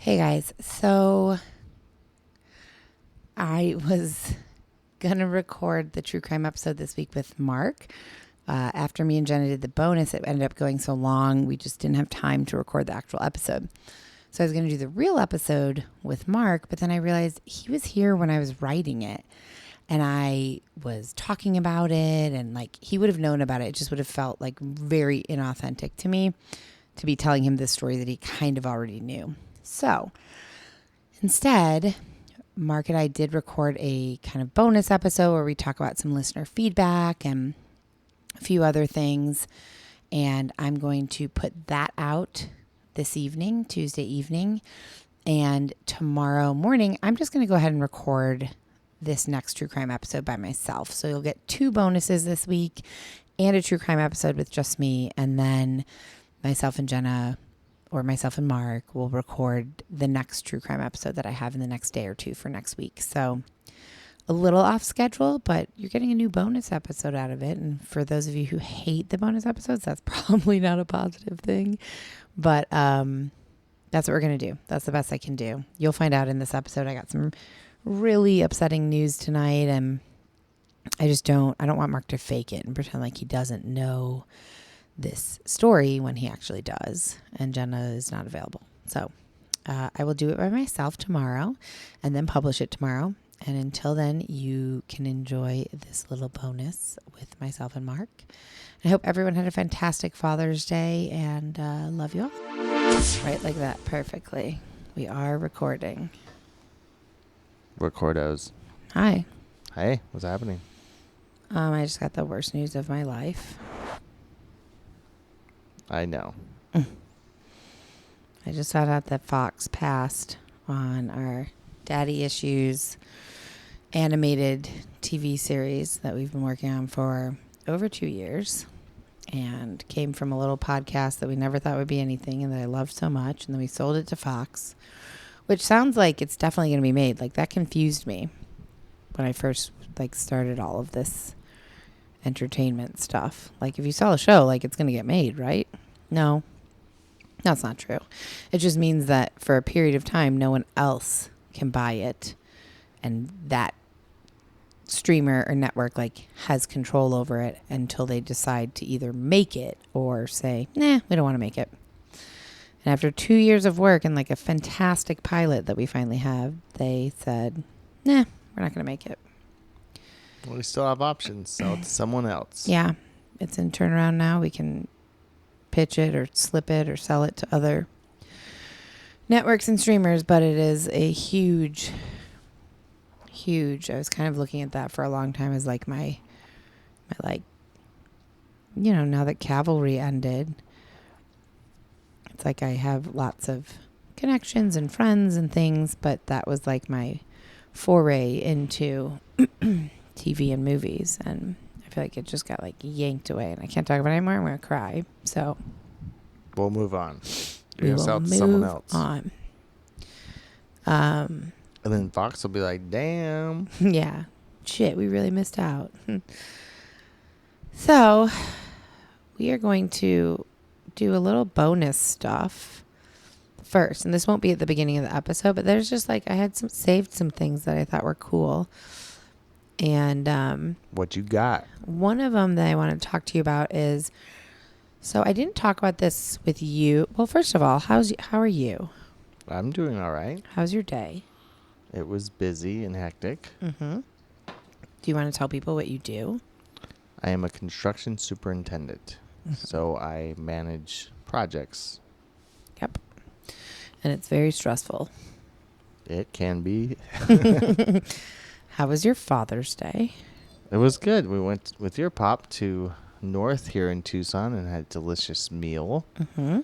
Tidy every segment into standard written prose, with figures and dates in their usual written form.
Hey guys, so I was going to record the true crime episode this week with Mark. After me and Jenna did the bonus, it ended up going so long, we just didn't have time to record the actual episode. So I was going to do the real episode with Mark, but then I realized he was here when I was writing it. And I was talking about it, and like he would have known about it. It just would have felt like very inauthentic to me to be telling him this story that he kind of already knew. So instead, Mark and I did record a kind of bonus episode where we talk about some listener feedback and a few other things. And I'm going to put that out this evening, Tuesday evening. And tomorrow morning, I'm just going to go ahead and record this next true crime episode by myself. So you'll get 2 bonuses this week and a true crime episode with just me. And then myself and Jenna, or myself and Mark, will record the next true crime episode that I have in the next day or 2 for next week. So a little off schedule, but you're getting a new bonus episode out of it. And for those of you who hate the bonus episodes, that's probably not a positive thing. But that's what we're going to do. That's the best I can do. You'll find out in this episode. I got some really upsetting news tonight, and I don't want Mark to fake it and pretend like he doesn't know this story when he actually does, and Jenna is not available. So I will do it by myself tomorrow and then publish it tomorrow. And until then, you can enjoy this little bonus with myself and Mark. I hope everyone had a fantastic Father's Day, and love you all. Right, like that, perfectly. We are recording. Recordos. Hi. Hey, what's happening? I just got the worst news of my life. I know. I just found out that Fox passed on our Daddy Issues animated TV series that we've been working on for over 2 years, and came from a little podcast that we never thought would be anything and that I loved so much. And then we sold it to Fox, which sounds like it's definitely going to be made. Like, that confused me when I first started all of this entertainment stuff. Like, if you sell a show, it's going to get made, right? No, that's not true. It just means that for a period of time, no one else can buy it, and that streamer or network has control over it until they decide to either make it or say, nah, we don't want to make it. And after 2 years of work and a fantastic pilot that we finally have, they said, nah, we're not going to make it. Well, we still have options. Sell it to someone else. Yeah. It's in turnaround now. We can pitch it or slip it or sell it to other networks and streamers, but it is a huge, I was kind of looking at that for a long time as my now that Cavalry ended, it's I have lots of connections and friends and things, but that was my foray into TV and movies, and I feel like it just got yanked away, and I can't talk about it anymore. I'm going to cry. So we'll move on. We will sell it to move someone else. on. And then Fox will be like, damn. Yeah. Shit, we really missed out. So we are going to do a little bonus stuff first. And this won't be at the beginning of the episode, but there's just I had saved some things that I thought were cool. And what you got? One of them that I want to talk to you about is, so I didn't talk about this with you. Well, first of all, how are you? I'm doing all right. How's your day? It was busy and hectic. Mm-hmm. Do you want to tell people what you do? I am a construction superintendent. Mm-hmm. So I manage projects. Yep. And it's very stressful. It can be. How was your Father's Day? It was good. We went with your pop to North here in Tucson and had a delicious meal. Mm-hmm.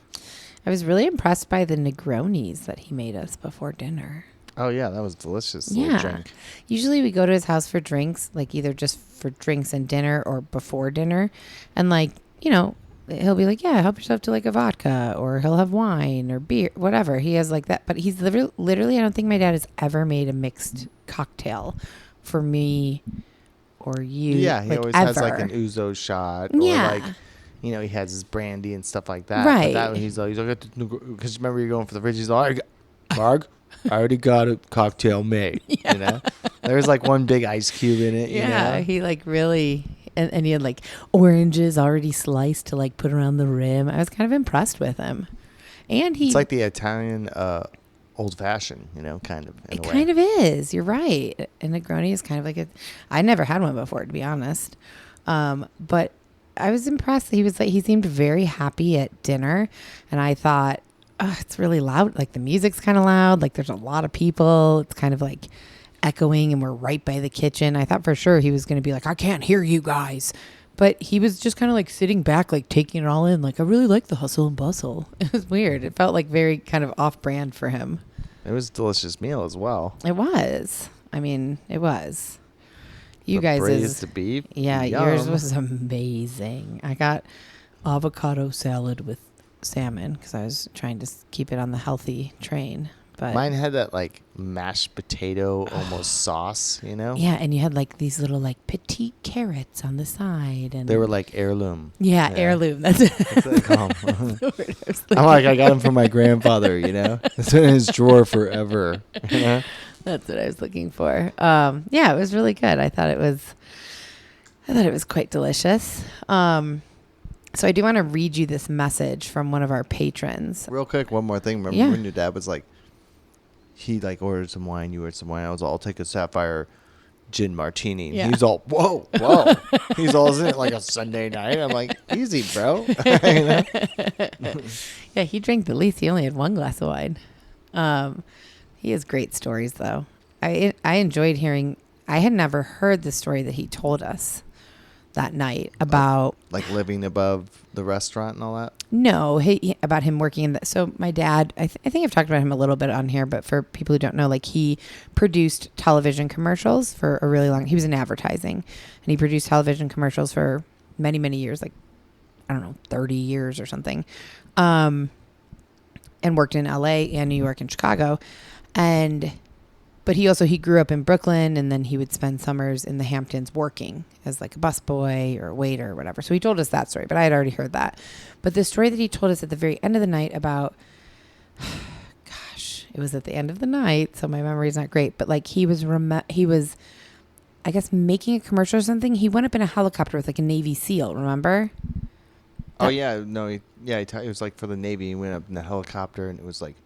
I was really impressed by the Negronis that he made us before dinner. Oh, yeah. That was delicious. Yeah. Little drink. Usually we go to his house for drinks, either just for drinks and dinner or before dinner. And he'll be yeah, help yourself to a vodka, or he'll have wine or beer, whatever. He has that. But he's literally, I don't think my dad has ever made a mixed cocktail for me or you. Yeah, he always ever. has an ouzo shot. Yeah. Or he has his brandy and stuff like that. Right. But that he's like, because remember you're going for the fridge. He's like, Marg, I already got a cocktail made. Yeah. You know, there was like one big ice cube in it. Yeah, you know? he like really, and he had like oranges already sliced to like put around the rim. I was kind of impressed with him. And It's like the Italian old fashioned, you know, kind of. It kind of is. You're right. A Negroni is kind of like I never had one before, to be honest. But I was impressed. He seemed very happy at dinner, and I thought, oh, it's really loud. Like the music's kind of loud. Like there's a lot of people. It's kind of like echoing, and we're right by the kitchen. I thought for sure he was going to be like, I can't hear you guys. But he was just kind of like sitting back, like taking it all in. Like, I really like the hustle and bustle. It was weird. It felt like very kind of off brand for him. It was a delicious meal as well. It was. I mean, it was. You the guys braised beef. Yeah, Yum. yours was amazing. I got avocado salad with salmon because I was trying to keep it on the healthy train. But mine had that like mashed potato almost sauce, you know? Yeah, and you had like these little like petite carrots on the side, and they were like heirloom. Yeah, heirloom. That's it. That's what they call 'em. I'm like, I got them from my grandfather, you know? It's in his drawer forever. You know? That's what I was looking for. Yeah, it was really good. I thought it was quite delicious. So I do want to read you this message from one of our patrons. Real quick, one more thing. Remember when your dad was like, he like ordered some wine, you ordered some wine. I was all, I'll take a Sapphire gin martini. Yeah. He's all, whoa. He's all, isn't it like a Sunday night? I'm like, easy, bro. You know? Yeah, he drank the least. He only had one glass of wine. He has great stories, though. I enjoyed hearing. I had never heard the story that he told us that night about like living above the restaurant and all that. No, about him working in that. So my dad, I think I've talked about him a little bit on here, but for people who don't know, like he produced television commercials for a really long. He was in advertising, and he produced television commercials for many, many years, like I don't know, 30 years or something, and worked in LA and New York and Chicago, But he grew up in Brooklyn, and then he would spend summers in the Hamptons working as like a busboy or a waiter or whatever. So he told us that story, but I had already heard that. But the story that he told us at the very end of the night about, gosh, it was at the end of the night, so my memory's not great. But like he was, I guess, making a commercial or something. He went up in a helicopter with like a Navy SEAL. Remember? Oh yeah, no, it was like for the Navy. He went up in the helicopter, and it was like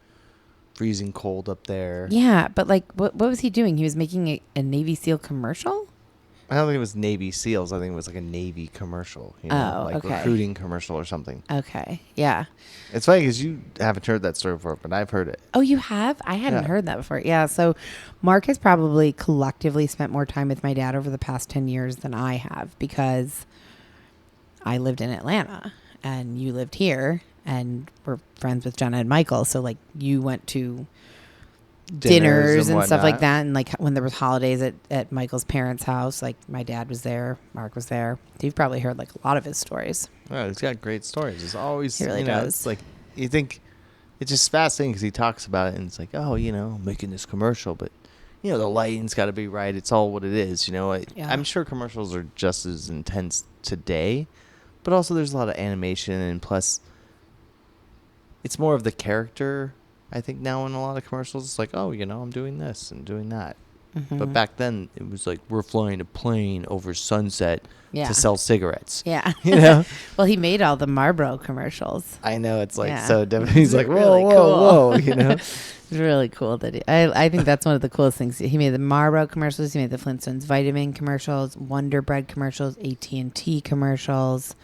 freezing cold up there. Yeah, but like, what was he doing? He was making a Navy SEAL commercial? I don't think it was Navy SEALs. I think it was like a Navy commercial. You know, like okay. Recruiting commercial or something. Okay, yeah. It's funny because you haven't heard that story before, but I've heard it. Oh, you have? I hadn't heard that before. Yeah, so Mark has probably collectively spent more time with my dad over the past 10 years than I have because I lived in Atlanta and you lived here. And we're friends with Jenna and Michael. So, like, you went to dinners and stuff like that. And, like, when there was holidays at Michael's parents' house, like, my dad was there. Mark was there. So you've probably heard, like, a lot of his stories. Oh, he's got great stories. It's always, he really does. It's like, you think, it's just fascinating because he talks about it. And it's like, oh, making this commercial. But, the lighting's got to be right. It's all what it is, I'm sure commercials are just as intense today. But also there's a lot of animation. And plus, it's more of the character, I think, now in a lot of commercials. It's like, oh, I'm doing this and doing that. Mm-hmm. But back then, it was like, we're flying a plane over sunset to sell cigarettes. Yeah. Well, he made all the Marlboro commercials. I know. It's like so different. He's like, really whoa. It's really cool that I think that's one of the coolest things. He made the Marlboro commercials. He made the Flintstones vitamin commercials, Wonder Bread commercials, AT&T commercials.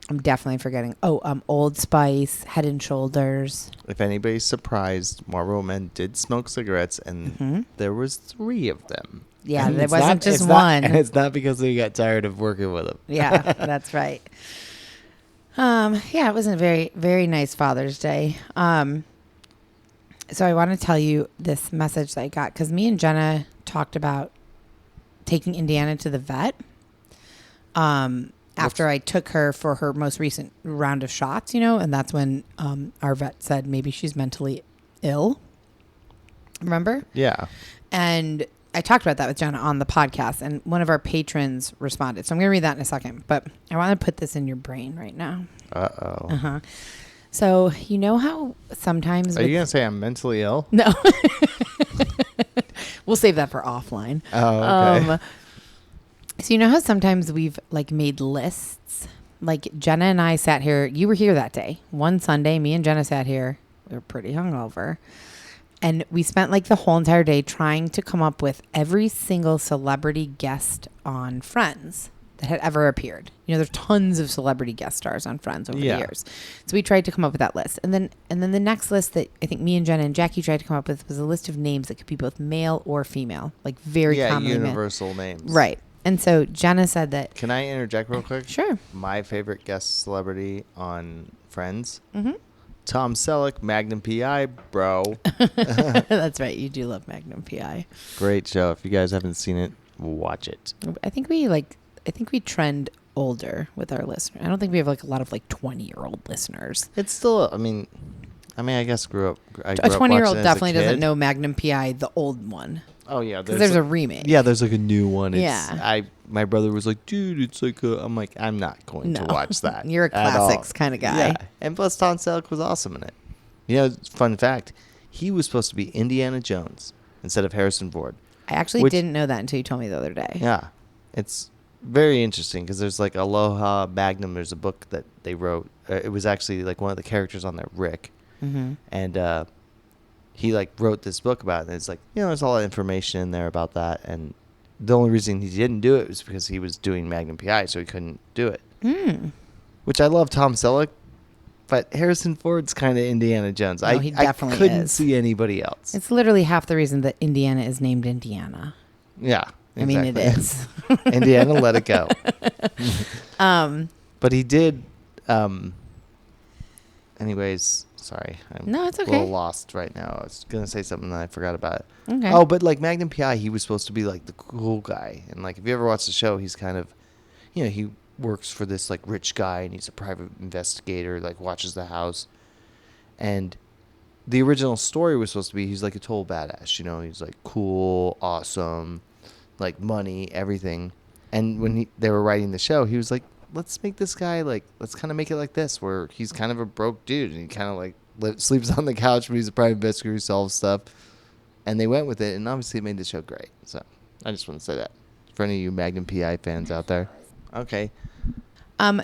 I'm definitely forgetting. Old Spice, Head and Shoulders. If anybody's surprised, Marlboro Men did smoke cigarettes, and there was 3 of them. Yeah, and there wasn't just one. And it's not because we got tired of working with them. Yeah, that's right. It was a very, very nice Father's Day. So I want to tell you this message that I got, because me and Jenna talked about taking Indiana to the vet. After I took her for her most recent round of shots, and that's when our vet said maybe she's mentally ill. Remember? Yeah. And I talked about that with Jenna on the podcast, and one of our patrons responded. So I'm going to read that in a second, but I want to put this in your brain right now. Uh-oh. Uh-huh. So you know how sometimes Are you gonna say I'm mentally ill? No. We'll save that for offline. Oh, okay. So you know how sometimes we've like made lists? Like Jenna and I sat here. You were here that day. One Sunday, me and Jenna sat here. We were pretty hungover. And we spent like the whole entire day trying to come up with every single celebrity guest on Friends that had ever appeared. You know, there's tons of celebrity guest stars on Friends over the years. So we tried to come up with that list. And then the next list that I think me and Jenna and Jackie tried to come up with was a list of names that could be both male or female, like very commonly universal names. Right. And so Jenna said that. Can I interject real quick? Sure. My favorite guest celebrity on Friends, Mm-hmm. Tom Selleck, Magnum PI, bro. That's right. You do love Magnum PI. Great show. If you guys haven't seen it, watch it. I think we trend older with our listeners. I don't think we have like a lot of like 20-year-old listeners. It's still, I mean, I guess a 20-year-old definitely doesn't know Magnum PI, the old one. Oh yeah, because there's a remake. Yeah, there's like a new one. Yeah. My brother was like, dude, it's like I'm like, I'm not going to watch that. You're a classics kind of guy. Yeah, and plus Tom Selleck was awesome in it. You know, fun fact, he was supposed to be Indiana Jones instead of Harrison Ford. I actually didn't know that until you told me the other day. Yeah, it's very interesting because there's like Aloha Magnum. There's a book that they wrote. It was actually like one of the characters on there, Rick, and he like wrote this book about it. And it's like, you know, there's all that information in there about that. And the only reason he didn't do it was because he was doing Magnum PI, so he couldn't do it. Which I love Tom Selleck, but Harrison Ford's kind of Indiana Jones. No, he definitely I couldn't is. see anybody else. It's literally half the reason that Indiana is named Indiana. Yeah. Exactly. I mean, it is. Indiana, let it go. But he did. Anyways, sorry. No, it's okay. A little lost right now. I was going to say something and I forgot about it. Okay. Oh, but like Magnum PI, he was supposed to be like the cool guy. And like, if you ever watch the show, he's kind of, you know, he works for this like rich guy and he's a private investigator, like watches the house. And the original story was supposed to be he's like a total badass, you know, he's like cool, awesome, like money, everything. And when they were writing the show, he was like, let's make this guy like, let's kind of make it like this, where he's kind of a broke dude and he kind of like sleeps on the couch, but he's a private investigator who solves stuff. And they went with it, and obviously it made the show great. So I just want to say that for any of you Magnum PI fans out there. Okay.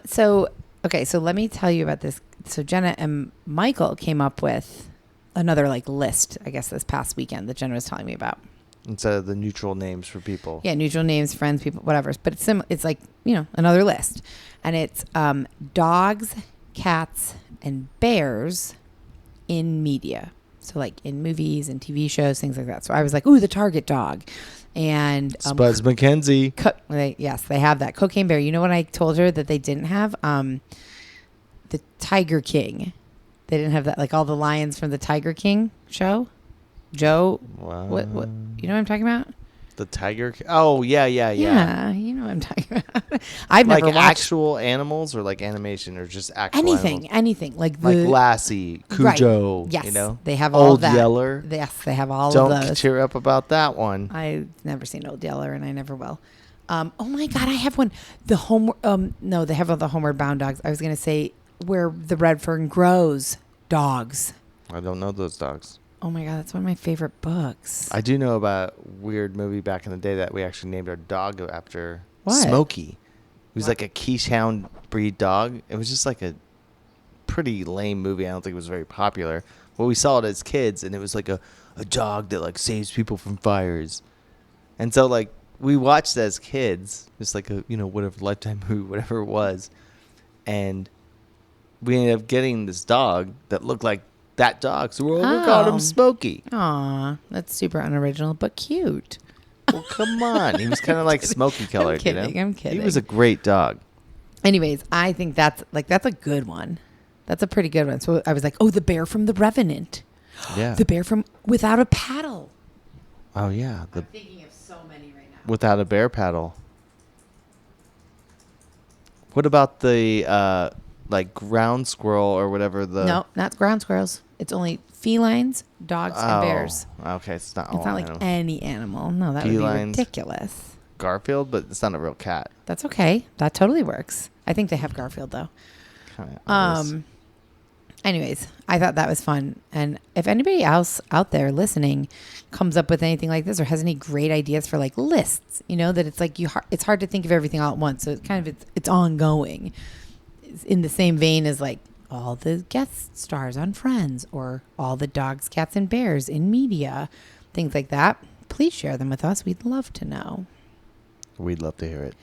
So let me tell you about this. So Jenna and Michael came up with another like list, I guess, this past weekend that Jenna was telling me about. Instead of the neutral names for people. Yeah, neutral names, friends, people, whatever. But it's like, you know, another list. And it's dogs, cats, and bears in media. So like in movies and TV shows, things like that. So I was like, ooh, the Target dog. And Spuds McKenzie. Yes, they have that. Cocaine Bear. You know what I told her that they didn't have? The Tiger King. They didn't have that, like all the lions from the Tiger King show. Joe, what? You know what I'm talking about? The Tiger. Oh yeah. Yeah, you know what I'm talking about. I've like never watched actual animals or like animation or just actual anything like Lassie, Cujo. Right. Yes, you know they have all Old that. Yeller. Yes, they have all Don't of those. Don't cheer up about that one. I've never seen Old Yeller, and I never will. Oh my God, I have one. They have all the Homeward Bound dogs. I was gonna say where the red fern grows. Dogs. I don't know those dogs. Oh my God, that's one of my favorite books. I do know about a weird movie back in the day that we actually named our dog after. What? Smokey. It was like a Keeshond breed dog. It was just like a pretty lame movie. I don't think it was very popular. But we saw it as kids, and it was like a dog that like saves people from fires. And so like we watched it as kids, just like a, you know, whatever Lifetime movie, whatever it was. And we ended up getting this dog that looked like that dog, so we called him Smokey. Aw, that's super unoriginal, but cute. Well, come on. He was kind of like Smokey colored, I'm kidding. He was a great dog. Anyways, I think that's a good one. That's a pretty good one. So I was like, oh, the bear from The Revenant. Yeah. The bear from Without a Paddle. Oh, yeah. I'm thinking of so many right now. Without a Bear Paddle. What about the like ground squirrel or whatever No, not ground squirrels. It's only felines, dogs, and bears. Okay, it's not like any animal. No, that would be ridiculous. Garfield, but it's not a real cat. That's okay. That totally works. I think they have Garfield though. Anyways, I thought that was fun. And if anybody else out there listening comes up with anything like this or has any great ideas for like lists, that it's like it's hard to think of everything all at once. So it's kind of, it's ongoing. It's in the same vein as like all the guest stars on Friends or all the dogs, cats, and bears in media, things like that. Please share them with us. We'd love to know. We'd love to hear it.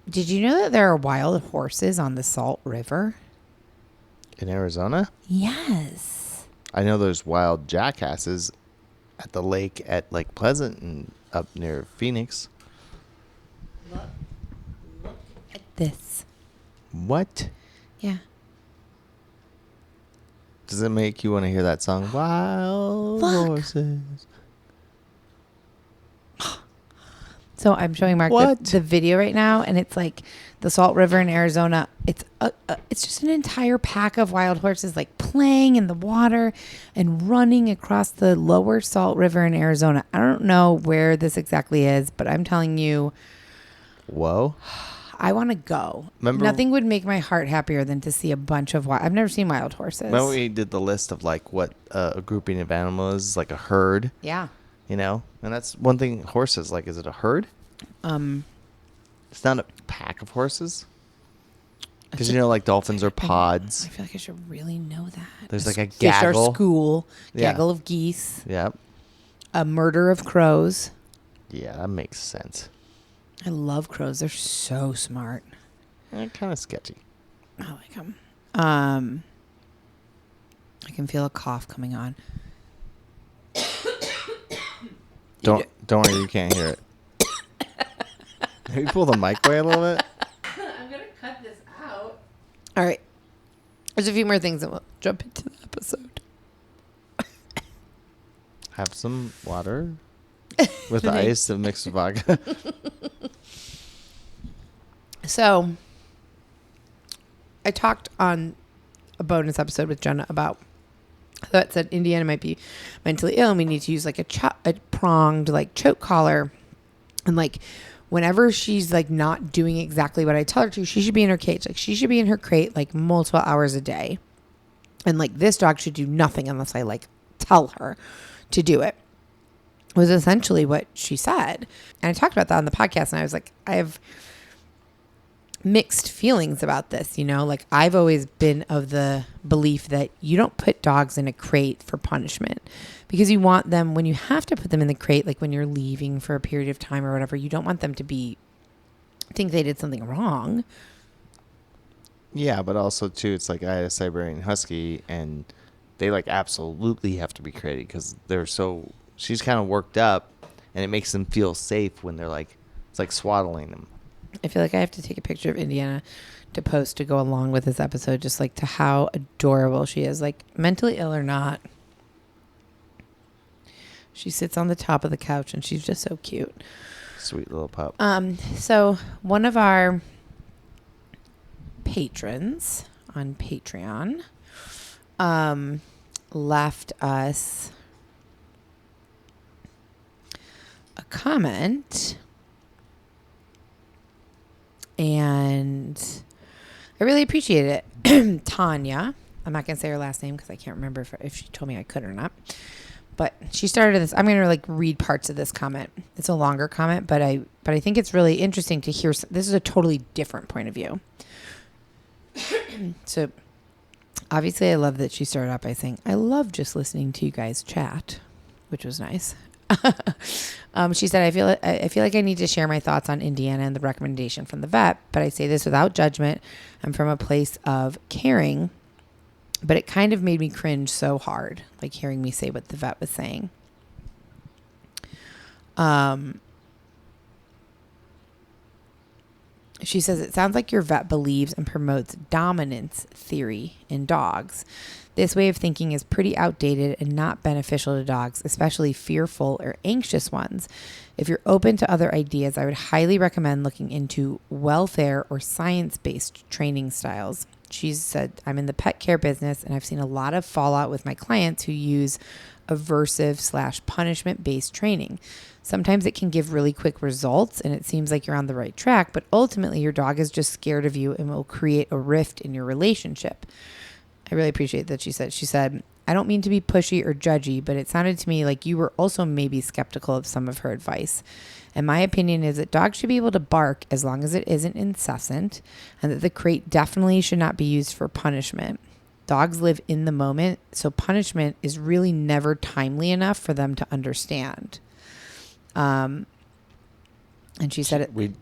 Did you know that there are wild horses on the Salt River? In Arizona? Yes. I know there's wild jackasses at the lake at Lake Pleasant and up near Phoenix. Look at this. What? Yeah. Does it make you want to hear that song? Wild horses. So I'm showing Mark the video right now, and it's like the Salt River in Arizona. It's just an entire pack of wild horses like playing in the water and running across the lower Salt River in Arizona. I don't know where this exactly is, but I'm telling you. Whoa. I want to go. Remember, nothing would make my heart happier than to see a bunch of I've never seen wild horses. Remember we did the list of like what a grouping of animals is, like a herd? Yeah. And that's one thing. Horses, like, is it a herd? It's not a pack of horses. Because like dolphins are pods. I feel like I should really know that. There's like a Fish gaggle. are school. Gaggle of geese. Yep. A murder of crows. Yeah, that makes sense. I love crows. They're so smart. They're kind of sketchy. I like them. I can feel a cough coming on. Don't worry, you can't hear it. Maybe pull the mic away a little bit. I'm going to cut this out. All right. There's a few more things and we'll jump into the episode. Have some water with ice and mixed with vodka. So, I talked on a bonus episode with Jenna about that said Indiana might be mentally ill and we need to use like a pronged like choke collar, and like whenever she's like not doing exactly what I tell her to, she should be in her cage. Like she should be in her crate like multiple hours a day, and like this dog should do nothing unless I like tell her to do it. Was essentially what she said, and I talked about that on the podcast, and I was like, I have mixed feelings about this, like I've always been of the belief that you don't put dogs in a crate for punishment, because you want them, when you have to put them in the crate, like when you're leaving for a period of time or whatever, you don't want them to think they did something wrong. Yeah, but also too, it's like I had a Siberian Husky and they like absolutely have to be crated because she's kind of worked up, and it makes them feel safe when they're like, it's like swaddling them. I feel like I have to take a picture of Indiana to post to go along with this episode, just like to how adorable she is, like mentally ill or not. She sits on the top of the couch and she's just so cute. Sweet little pup. So one of our patrons on Patreon left us a comment, and I really appreciate it. Tanya, I'm not going to say her last name because I can't remember if she told me I could or not. But she started this. I'm going to like read parts of this comment. It's a longer comment, but I think it's really interesting to hear. This is a totally different point of view. So obviously I love that she started out by saying, I love just listening to you guys chat, which was nice. She said, I feel like I need to share my thoughts on Indiana and the recommendation from the vet, but I say this without judgment. I'm from a place of caring, but it kind of made me cringe so hard, like hearing me say what the vet was saying. She says, it sounds like your vet believes and promotes dominance theory in dogs. This way of thinking is pretty outdated and not beneficial to dogs, especially fearful or anxious ones. If you're open to other ideas, I would highly recommend looking into welfare or science-based training styles. She said, I'm in the pet care business and I've seen a lot of fallout with my clients who use aversive / punishment-based training. Sometimes it can give really quick results and it seems like you're on the right track, but ultimately your dog is just scared of you and will create a rift in your relationship. I really appreciate that she said, I don't mean to be pushy or judgy, but it sounded to me like you were also maybe skeptical of some of her advice. And my opinion is that dogs should be able to bark as long as it isn't incessant, and that the crate definitely should not be used for punishment. Dogs live in the moment, so punishment is really never timely enough for them to understand. And she said it. Go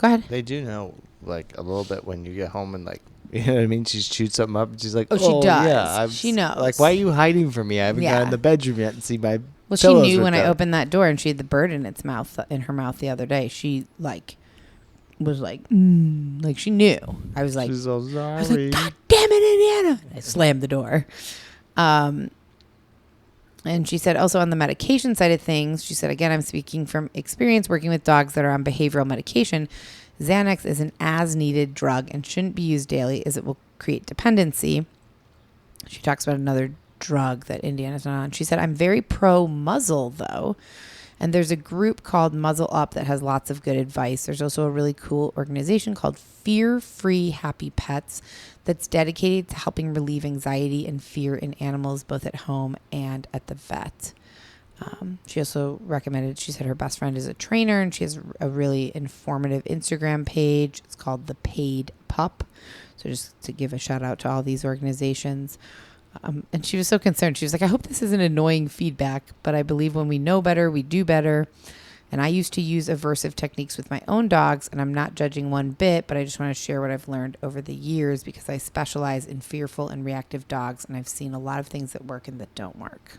ahead. They do know, like, a little bit when you get home and, like, you know what I mean? She shoots something up and she's like, oh, she does. Yeah, she knows. Like, why are you hiding from me? I haven't gone in the bedroom yet and see my Well, she knew when I opened that door and she had the bird in her mouth the other day. She, like, was like, like she knew. I was like, she's so sorry. I was like, God damn it, Indiana. I slammed the door. And she said also on the medication side of things, she said, again, I'm speaking from experience working with dogs that are on behavioral medication. Xanax is an as-needed drug and shouldn't be used daily as it will create dependency. She talks about another drug that Indiana's not on. She said, I'm very pro-muzzle, though. And there's a group called Muzzle Up that has lots of good advice. There's also a really cool organization called Fear-Free Happy Pets that's dedicated to helping relieve anxiety and fear in animals, both at home and at the vet. She also recommended, she said her best friend is a trainer and she has a really informative Instagram page. It's called The Paid Pup. So just to give a shout out to all these organizations. And she was so concerned. She was like, I hope this isn't annoying feedback, but I believe when we know better, we do better. And I used to use aversive techniques with my own dogs, and I'm not judging one bit, but I just want to share what I've learned over the years because I specialize in fearful and reactive dogs, and I've seen a lot of things that work and that don't work.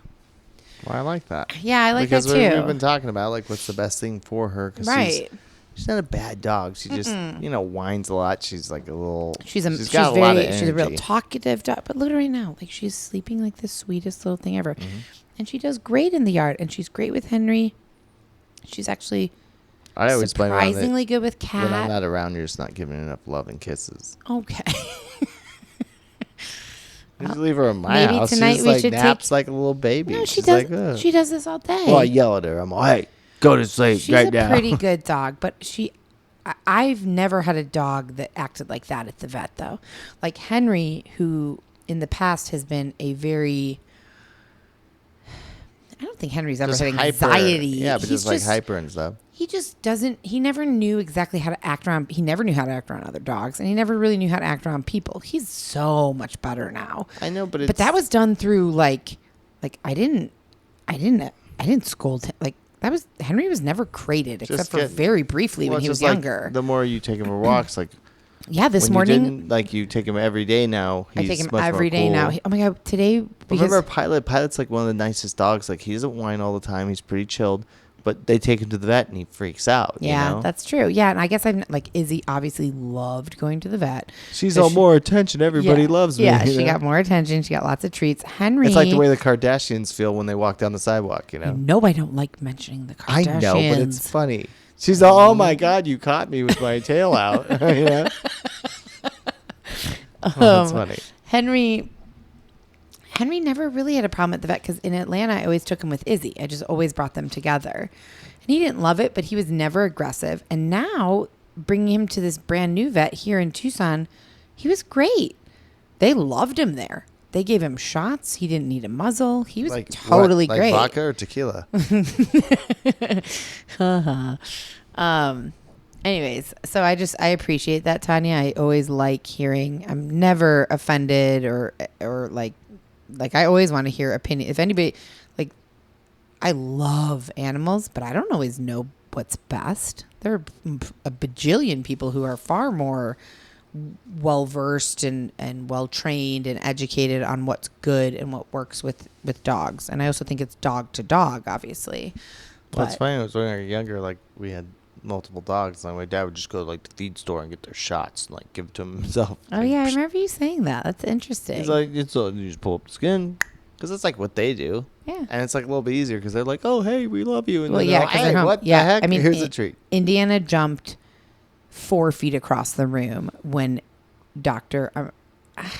Well, I like that. Yeah, I like because that too. We've been talking about, like, what's the best thing for her. Cause right. She's not a bad dog. She just, whines a lot. She's like a little. She's got a lot of energy. She's a real talkative dog. But look at her right now. Like, she's sleeping like the sweetest little thing ever. Mm-hmm. And she does great in the yard. And she's great with Henry. She's actually surprisingly good with Cat. When I'm not around, you're just not giving enough love and kisses. Okay. You just leave her in my house. She just like naps like a little baby. No, she does. Like, she does this all day. Well, I yell at her. I'm like, hey, go to sleep right now. She's a pretty good dog, but I've never had a dog that acted like that at the vet, though. Like Henry, who in the past has been a very... I don't think Henry's ever had anxiety. Yeah, but he's just hyper and stuff. He just doesn't... He never knew exactly how to act around... He never knew how to act around other dogs, and he never really knew how to act around people. He's so much better now. I know, but that was done through, like I didn't scold him. Like, that was... Henry was never crated, except for very briefly when he was younger. Like, the more you take him for walks, like... Yeah, this morning... you take him every day now. I take him every day now. Oh, my God, today... Remember Pilot? Pilot's like one of the nicest dogs. Like, he doesn't whine all the time. He's pretty chilled. But they take him to the vet and he freaks out. Yeah, you know? That's true. Yeah, and I guess I'm like, Izzy obviously loved going to the vet. She's all more attention. Everybody loves me. Yeah, she got more attention. She got lots of treats. Henry. It's like the way the Kardashians feel when they walk down the sidewalk, you know? No, I don't like mentioning the Kardashians. I know, but it's funny. She's all, oh my God, you caught me with my tail out. You know? That's funny. Henry never really had a problem at the vet because in Atlanta, I always took him with Izzy. I just always brought them together. And he didn't love it, but he was never aggressive. And now, bringing him to this brand new vet here in Tucson, he was great. They loved him there. They gave him shots. He didn't need a muzzle. He was totally great. Like vodka or tequila? Anyways, so I appreciate that, Tanya. I always like hearing. I'm never offended or like I always want to hear opinion. If anybody, like, I love animals, but I don't always know what's best. There are a bajillion people who are far more well-versed and well-trained and educated on what's good and what works with dogs. And I also think it's dog to dog, obviously. Well, it's funny. When we were younger, like, we had multiple dogs, and my dad would just go to, like, the feed store and get their shots and, like, give it to them himself. Oh, like, yeah, I remember you saying that. That's interesting. He's like, you just pull up the skin, because that's, like, what they do. Yeah. And it's, like, a little bit easier, because they're like, oh, hey, we love you. And well, then yeah, like, hey, what the heck? I mean, here's a treat. Indiana jumped 4 feet across the room when I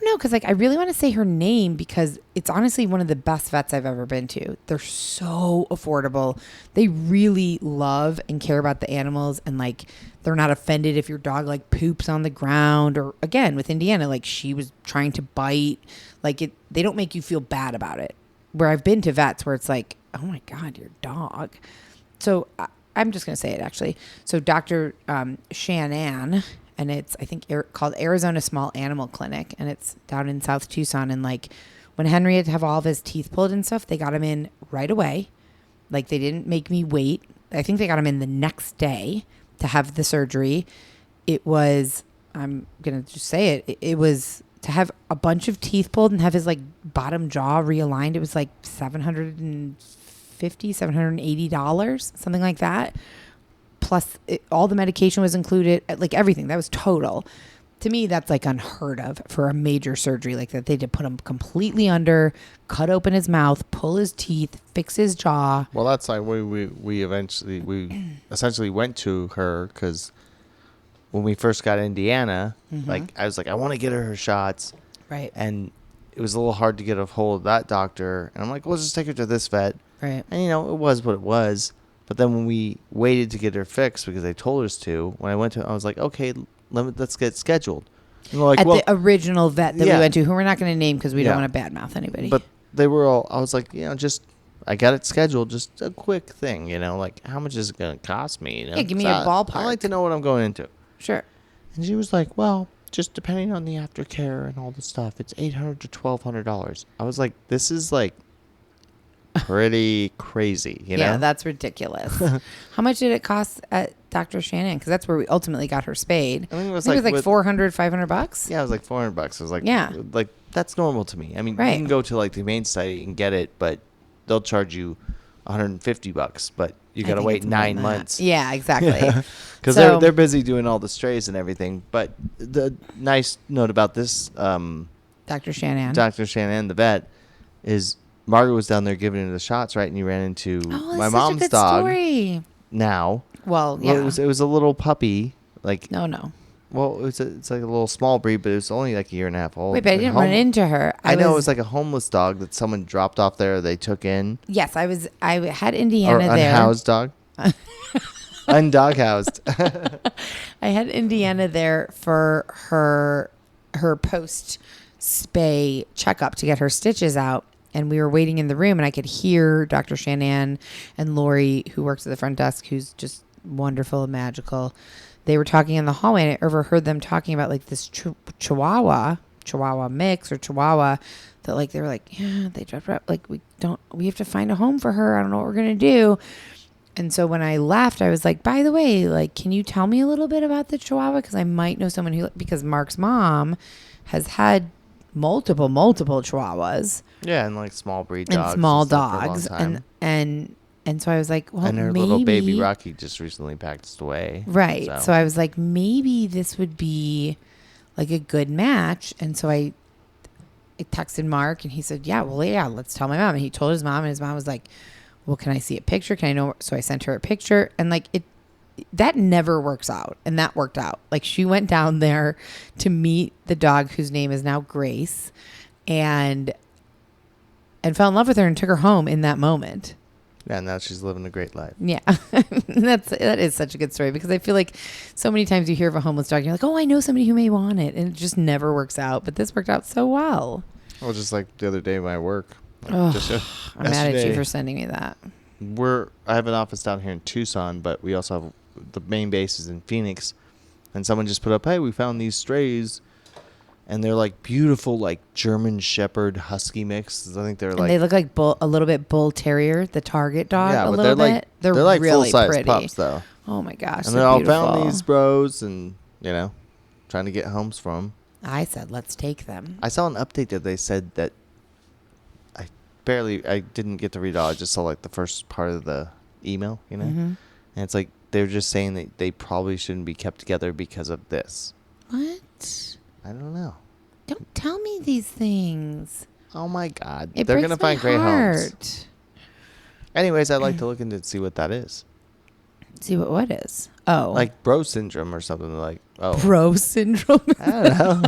don't know, because like I really want to say her name because it's honestly one of the best vets I've ever been to. They're so affordable. They really love and care about the animals, and like they're not offended if your dog like poops on the ground, or again with Indiana, like she was trying to bite. Like they don't make you feel bad about it. Where I've been to vets where it's like, oh my God, your dog. So I'm just gonna say it actually. So Dr. Shannon. And it's, I think, called Arizona Small Animal Clinic. And it's down in South Tucson. And, like, when Henry had to have all of his teeth pulled and stuff, they got him in right away. Like, they didn't make me wait. I think they got him in the next day to have the surgery. It was, I'm going to just say it, it was to have a bunch of teeth pulled and have his, like, bottom jaw realigned. It was, like, $780, something like that. Plus all the medication was included, like everything. That was total. To me, that's like unheard of for a major surgery like that. They did put him completely under, cut open his mouth, pull his teeth, fix his jaw. Well, that's like we essentially went to her because when we first got Indiana, like I was like, I want to get her shots. Right. And it was a little hard to get a hold of that doctor. And I'm like, well, just take her to this vet. Right. And, you know, it was what it was. But then when we waited to get her fixed because they told us to, when I went to, I was like, okay, let's get scheduled. And they're like, At the original vet that we went to, who we're not going to name because we don't want to badmouth anybody. But they were all, I was like, you know, I got it scheduled, just a quick thing, you know, like how much is it going to cost me? You know? Yeah, give me a ballpark. I like to know what I'm going into. Sure. And she was like, well, just depending on the aftercare and all the stuff, it's $800 to $1,200. I was like, this is like pretty crazy, you know? Yeah, that's ridiculous. How much did it cost at Dr. Shannon? Because that's where we ultimately got her spayed. I think it was like $400, $500. Yeah, it was like $400. It was like, yeah, like that's normal to me. I mean, you can go to like the main site and get it, but they'll charge you $150, but you got to wait 9 months. Yeah, exactly. Because they're busy doing all the strays and everything. But the nice note about this, Dr. Shannon, the vet, is Margot was down there giving her the shots, right? And you ran into my mom's such a good dog. Story. Now, well, yeah, it was a little puppy, like no. Well, it's like a little small breed, but it was only like a year and a half old. Wait, but I didn't run into her. I know it was like a homeless dog that someone dropped off there. They took in. Yes, I had Indiana or there. Unhoused dog. Undoghoused. I had Indiana there for her post spay checkup to get her stitches out. And we were waiting in the room, and I could hear Dr. Shannon and Lori, who works at the front desk, who's just wonderful and magical. They were talking in the hallway, and I overheard them talking about like this Chihuahua mix or Chihuahua that like they were like, yeah, they dropped her out. Like we have to find a home for her. I don't know what we're gonna do. And so when I left, I was like, by the way, like, can you tell me a little bit about the Chihuahua? Because I might know someone because Mark's mom has had multiple Chihuahuas. Yeah, and like small breed dogs. And small dogs. And so I was like, well, and her little baby Rocky just recently passed away. Right. So I was like, maybe this would be like a good match. And so I texted Mark, and he said, yeah, let's tell my mom. And he told his mom, and his mom was like, well, can I see a picture? Can I know? So I sent her a picture, and like that never works out. And that worked out. Like she went down there to meet the dog whose name is now Grace, and fell in love with her and took her home in that moment. Yeah, now she's living a great life. Yeah. that is such a good story, because I feel like so many times you hear of a homeless dog and you're like, oh, I know somebody who may want it. And it just never works out. But this worked out so well. Well, just like the other day at my work. I'm mad at you for sending me that. I have an office down here in Tucson, but we also have the main base is in Phoenix. And someone just put up, hey, we found these strays. And they're like beautiful, like German Shepherd Husky mix. I think they're like. And they look like a little bit bull terrier, the target dog. Yeah, a but little bit. Like, they're like really full-size pretty. pups, though. Oh my gosh! And they all found these bros, and trying to get homes from them. I said, let's take them. I saw an update that they said that. I didn't get to read all. I just saw like the first part of the email, Mm-hmm. and it's like they're just saying that they probably shouldn't be kept together because of this. What? I don't know. Don't tell me these things. Oh my God. They're going to find great heart. homes. Anyways, I'd like to look into see what that is. See what is? Oh. Like bro syndrome or something like. Oh. Bro syndrome? I don't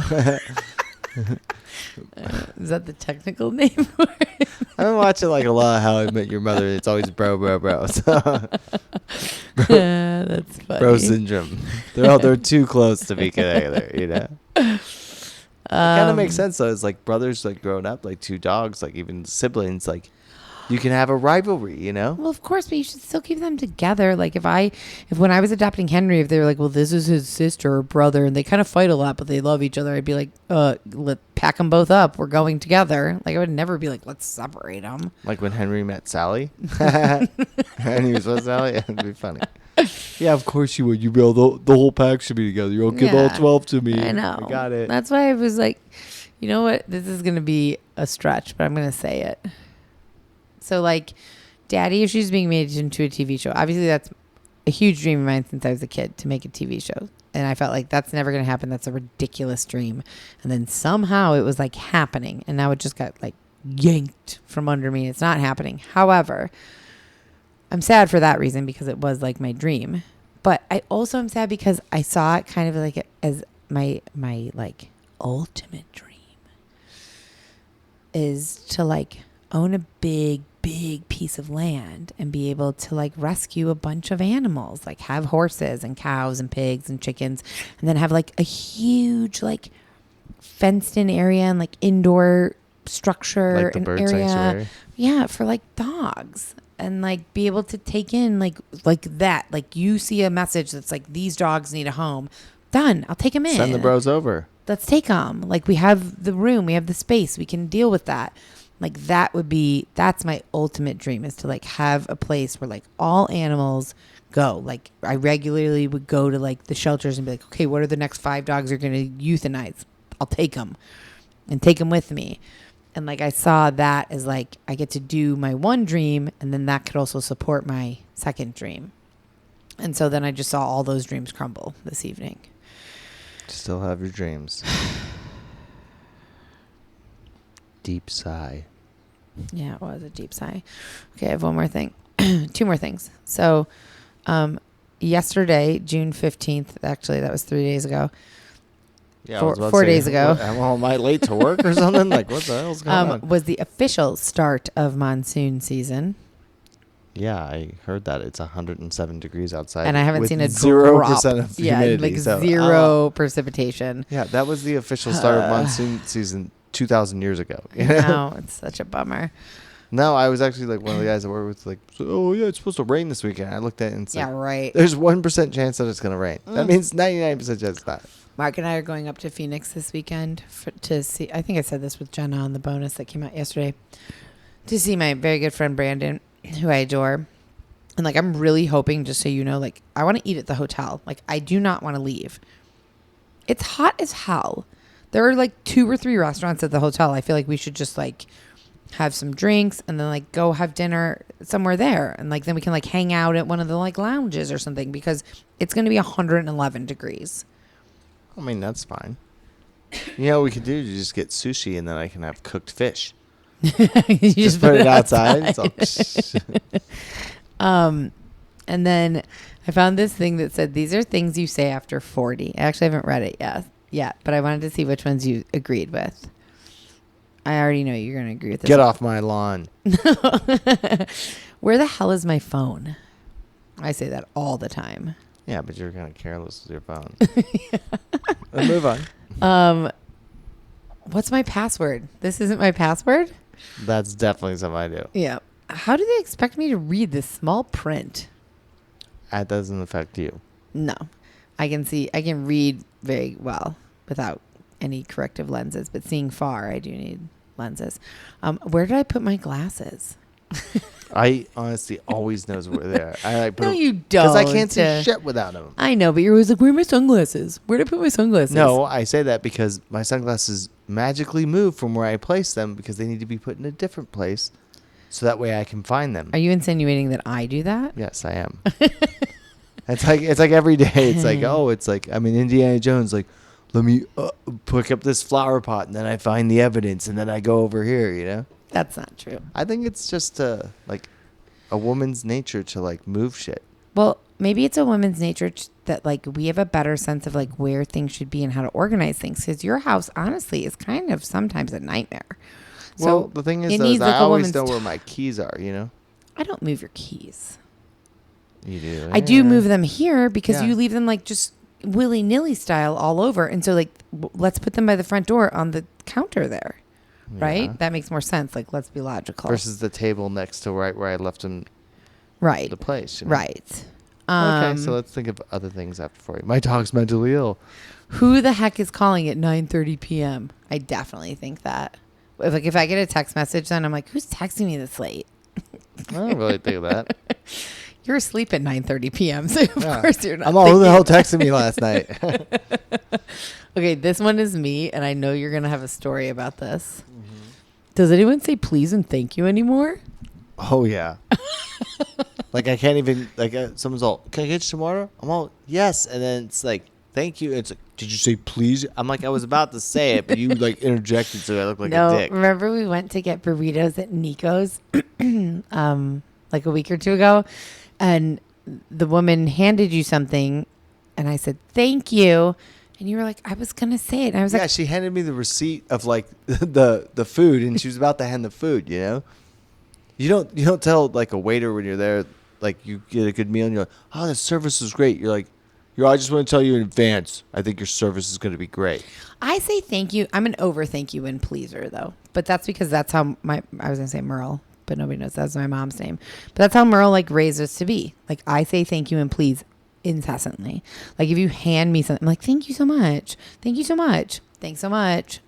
know. Is that the technical name for it? I've been watching like a lot of How I Met Your Mother. It's always bro. So. That's funny. Bro syndrome. They're too close to be together, you know. It kind of makes sense though. It's like brothers like growing up, like two dogs, like even siblings, like you can have a rivalry, you know. Well, of course, but you should still keep them together. Like if when I was adopting Henry, if they were like, well, this is his sister or brother, and they kind of fight a lot, but they love each other, I'd be like, pack them both up. We're going together. Like I would never be like, let's separate them. Like when Henry met Sally, and he was with Sally, it'd be funny. Yeah, of course you would. You will. The whole pack should be together. You'll give all 12 to me. I know. I got it. That's why I was like, you know what? This is going to be a stretch, but I'm going to say it. So, like, Daddy Issues being made into a TV show. Obviously, that's a huge dream of mine since I was a kid to make a TV show. And I felt like that's never going to happen. That's a ridiculous dream. And then somehow it was like happening. And now it just got like yanked from under me. It's not happening. However, I'm sad for that reason because it was like my dream. But I also am sad because I saw it kind of like as my like ultimate dream is to like own a big piece of land and be able to like rescue a bunch of animals, like have horses and cows and pigs and chickens, and then have like a huge like fenced in area and like indoor structure like the and bird area. sanctuary. Yeah, for like dogs. And like be able to take in like that. Like you see a message that's like these dogs need a home. Done. I'll take them in. Send the bros over. Let's take them. Like we have the room, we have the space, we can deal with that. Like that's my ultimate dream is to like have a place where like all animals go. Like I regularly would go to like the shelters and be like, okay, what are the next 5 dogs you're going to euthanize? I'll take them and take them with me. And like I saw that as like I get to do my one dream and then that could also support my second dream. And so then I just saw all those dreams crumble this evening. Still have your dreams. Deep sigh. Yeah, it was a deep sigh. Okay, I have one more thing. 2 more things. So yesterday, June 15th, actually that was 3 days ago. Yeah, 4 days ago. Am I late to work or something? Like, what the hell's going on? Was the official start of monsoon season. Yeah, I heard that it's 107 degrees outside, and I haven't with seen a 0% of humidity. Yeah, like so, zero precipitation. Yeah, that was the official start of monsoon season 2,000 years ago. No, it's such a bummer. No, I was actually like one of the guys that work with like, oh yeah, it's supposed to rain this weekend. I looked at it and said, yeah, right. There's 1% chance that it's gonna rain. That means 99% chance it's not. Mark and I are going up to Phoenix this weekend to see. I think I said this with Jenna on the bonus that came out yesterday. To see my very good friend Brandon, who I adore. And like I'm really hoping, just so you know, like I want to eat at the hotel. Like I do not want to leave. It's hot as hell. There are like 2 or 3 restaurants at the hotel. I feel like we should just like have some drinks and then like go have dinner somewhere there. And like then we can like hang out at one of the like lounges or something because it's going to be 111 degrees. I mean, that's fine. You know what we could do? You just get sushi and then I can have cooked fish. You just put it outside. And then I found this thing that said, these are things you say after 40. I actually haven't read it yet, but I wanted to see which ones you agreed with. I already know you're going to agree with this. Get off my lawn. Where the hell is my phone? I say that all the time. Yeah, but you're kind of careless with your phone. Let's move on. What's my password? This isn't my password? That's definitely something I do. Yeah. How do they expect me to read this small print? That doesn't affect you. No. I can read very well without any corrective lenses, but seeing far, I do need lenses. Where did I put my glasses? I honestly always knows where they are. No, you don't. Because I can't see shit without them. I know, but you're always like, where are my sunglasses? Where did I put my sunglasses? No, I say that because my sunglasses magically move from where I place them because they need to be put in a different place so that way I can find them. Are you insinuating that I do that? Yes, I am. It's like every day. It's like I'm in Indiana Jones. Like, let me pick up this flower pot and then I find the evidence and then I go over here, you know? That's not true. I think it's just like a woman's nature to like move shit. Well, maybe it's a woman's nature that like we have a better sense of like where things should be and how to organize things. Because your house, honestly, is kind of sometimes a nightmare. Well, So the thing is, like I always know where my keys are, you know? I don't move your keys. You do. I do move them here because Yeah. you leave them like just willy-nilly style all over. And so like, let's put them by the front door on the counter there. Right? Yeah. That makes more sense. Like, let's be logical. Versus the table next to right where I left them. Right. The place. You know? Right. Okay, so let's think of other things after for you. My dog's mentally ill. Who the heck is calling at 9:30 p.m.? I definitely think that. If I get a text message, then I'm like, who's texting me this late? I don't really think of that. You're asleep at 9:30 p.m., so of course you're not. I'm all, who the hell texted me last night? Okay, this one is me, and I know you're going to have a story about this. Mm-hmm. Does anyone say please and thank you anymore? Oh, yeah. Like, I can't even, like, someone's all, can I get you some water? I'm all, yes. And then it's like, thank you. And it's like, did you say please? I'm like, I was about to say it, but you, like, interjected so I look like a dick. Remember we went to get burritos at Nico's like a week or two ago, and the woman handed you something, and I said, thank you. And you were like, I was going to say it. And I was like, she handed me the receipt of, like, the food, and she was about to hand the food, you know? You don't tell, like, a waiter when you're there, like, you get a good meal, and you're like, oh, the service is great. You're like, I just want to tell you in advance, I think your service is going to be great. I say thank you. I'm an over thank you and pleaser, though. But that's because that's how I was going to say Merle, but nobody knows that's my mom's name. But that's how Merle, like, raised us to be. Like, I say thank you and please incessantly. Like, if you hand me something, I'm like, thank you so much. Thank you so much. Thanks so much.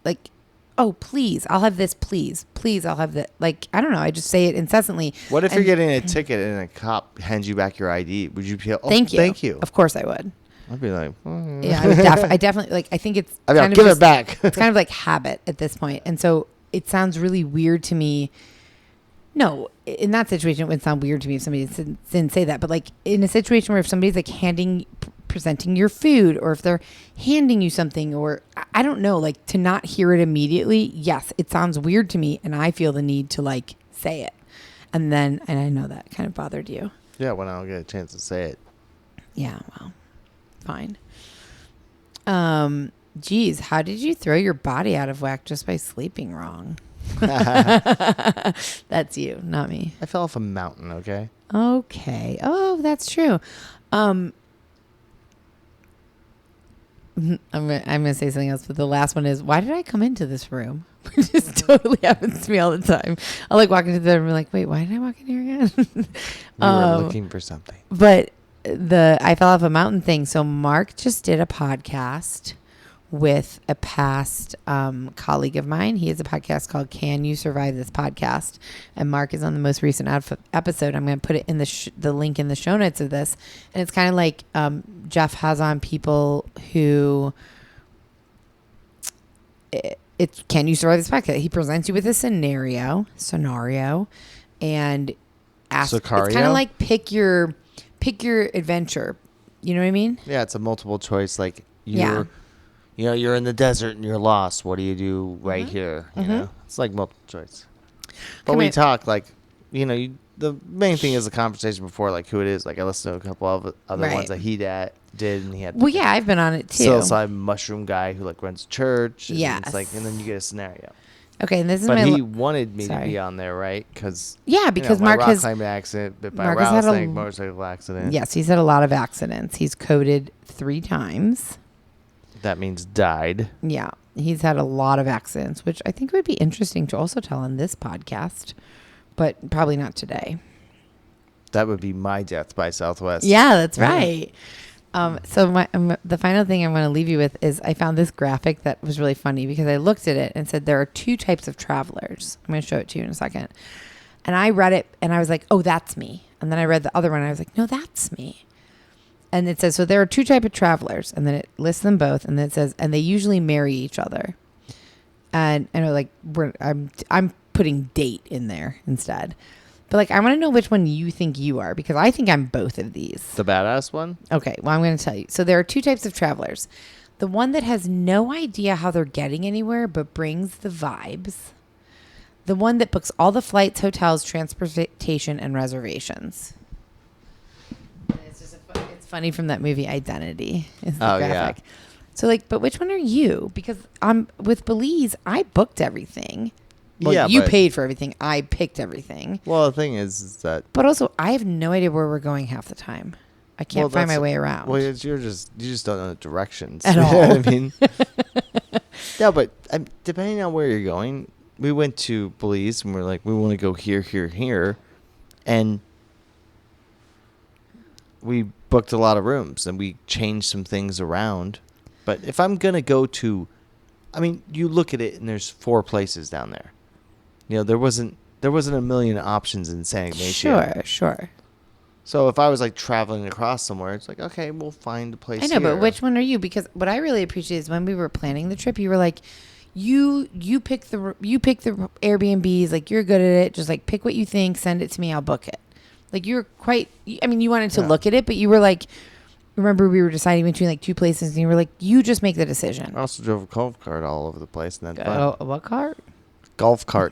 Like, oh, please, I'll have this, please. Please, I'll have that. Like, I don't know. I just say it incessantly. What if you're getting a ticket and a cop hands you back your ID? Would you be like, oh, thank you. Thank you. Of course I would. I'd be like, yeah, I would I definitely, like, I think it's kind of give it back. It's kind of like habit at this point. And so it sounds really weird to me. No, in that situation, it would sound weird to me if somebody didn't say that. But like in a situation where if somebody's like presenting your food, or if they're handing you something, or I don't know, like to not hear it immediately. Yes, it sounds weird to me, and I feel the need to like say it. And I know that kind of bothered you. Yeah, when I don't get a chance to say it. Yeah, well, fine. Geez, how did you throw your body out of whack just by sleeping wrong? That's you, not me. I fell off a mountain, okay? Okay. Oh, that's true. I'm gonna say something else, but the last one is, why did I come into this room? It just totally happens to me all the time. I'll like walk into the room and be like, wait, why did I walk in here again? We were looking for something. But I fell off a mountain thing. So Mark just did a podcast with a past colleague of mine. He has a podcast called Can You Survive This Podcast? And Mark is on the most recent episode. I'm going to put it in the link in the show notes of this. And it's kind of like Jeff has on people who it's Can You Survive This Podcast? He presents you with a scenario, and asks. It's kind of like pick your adventure. You know what I mean? Yeah, it's a multiple choice. Like you're in the desert and you're lost. What do you do right here? You know, it's like multiple choice. But we talk like, the main thing is the conversation before, like who it is. Like I listened to a couple of other ones that he did, and he had. Well, yeah, I've been on it too. Psilocybin mushroom guy who like runs a church. And yes. It's like, and then you get a scenario. Okay, and this is but he wanted me to be on there, right? Because Mark rock has climbing accident, bit by a Mark has had rattlesnake, motorcycle accident. Yes, he's had a lot of accidents. He's coded 3 times. That means died. Yeah, he's had a lot of accidents, which I think would be interesting to also tell on this podcast, but probably not today. That would be my death by Southwest. Yeah, that's right. So the final thing I'm going to leave you with is I found this graphic that was really funny because I looked at it and said there are 2 types of travelers. I'm going to show it to you in a second. And I read it and I was like, oh, that's me. And then I read the other one and I was like, no, that's me. And it says, so there are 2 types of travelers. And then it lists them both. And then it says, and they usually marry each other. And I know, like, I'm putting date in there instead. But, like, I want to know which one you think you are, because I think I'm both of these. The badass one? Okay, well, I'm going to tell you. So there are 2 types of travelers. The one that has no idea how they're getting anywhere, but brings the vibes. The one that books all the flights, hotels, transportation, and reservations. This funny from that movie Identity. Is the Oh, graphic. yeah. So like, but which one are you? Because with Belize, I booked everything. Well, Yeah, you but- paid for everything. I picked everything. Well, the thing is that But also, I have no idea where we're going half the time. I can't find my way around. Well, you just don't know the directions At You know all. what I mean, no, but depending on where you're going, we went to Belize and we're like, we want to go here, here, here, and we booked a lot of rooms and we changed some things around. But if I'm gonna go to, I mean, you look at it and there's 4 places down there. You know, there wasn't a million options in San Ignacio. Sure. So if I was like traveling across somewhere, it's like, okay, we'll find a place. I know, here. but which one are you? Because what I really appreciate is when we were planning the trip, you were like, you pick the Airbnbs, like you're good at it. Just like pick what you think, send it to me, I'll book it. Like you're quite. I mean, you wanted to look at it, but you were like, remember we were deciding between like 2 places, and you were like, you just make the decision. I also drove a golf cart all over the place, and then What cart? Golf cart.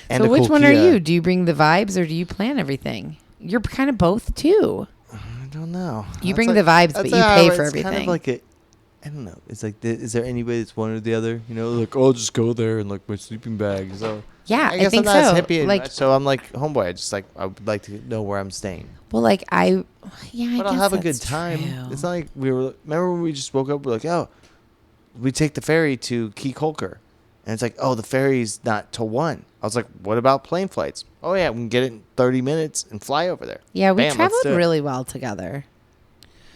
And so a which cool one are Kia. you? Do you bring the vibes or do you plan everything? You're kind of both too. I don't know. You That's bring like- the vibes, but that's you like- pay it's for everything. Kind of like I don't know. It's like, is there anybody that's one or the other? You know, like, oh, I'll just go there and like my sleeping bag. So Yeah, I guess think I'm not so. as hippie. Like, So I'm like, homeboy. I just like, I would like to know where I'm staying. well, like I But I'll guess have a good that's time. true. It's not like remember when we just woke up, we're like, oh, we take the ferry to Key Colker. And it's like, oh, the ferry's not till 1. I was like, what about plane flights? Oh, yeah, we can get it in 30 minutes and fly over there. Yeah, we Bam, let's traveled do it. really well together.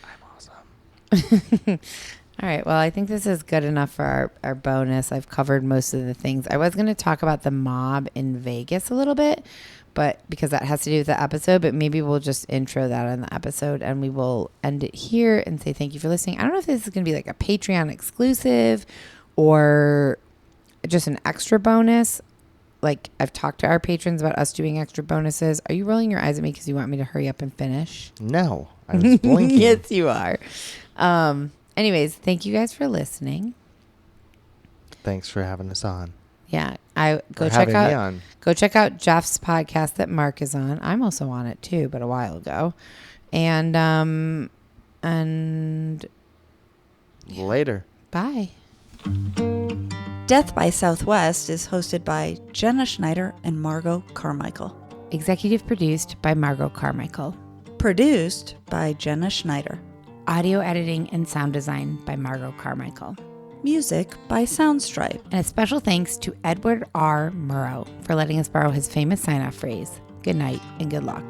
I'm awesome. All right. Well, I think this is good enough for our bonus. I've covered most of the things. I was going to talk about the mob in Vegas a little bit, but because that has to do with the episode, but maybe we'll just intro that in the episode and we will end it here and say thank you for listening. I don't know if this is going to be like a Patreon exclusive or just an extra bonus. Like I've talked to our patrons about us doing extra bonuses. Are you rolling your eyes at me because you want me to hurry up and finish? No, I was blinking. Yes, you are. Anyways, thank you guys for listening. Thanks for having us on. Yeah, Or having me on. go check out Jeff's podcast that Mark is on. I'm also on it too, but a while ago. And Later. bye. Death by Southwest is hosted by Jenna Schneider and Margot Carmichael. Executive produced by Margot Carmichael. Produced by Jenna Schneider. Audio editing and sound design by Margot Carmichael. Music by Soundstripe. And a special thanks to Edward R. Murrow for letting us borrow his famous sign-off phrase, good night and good luck.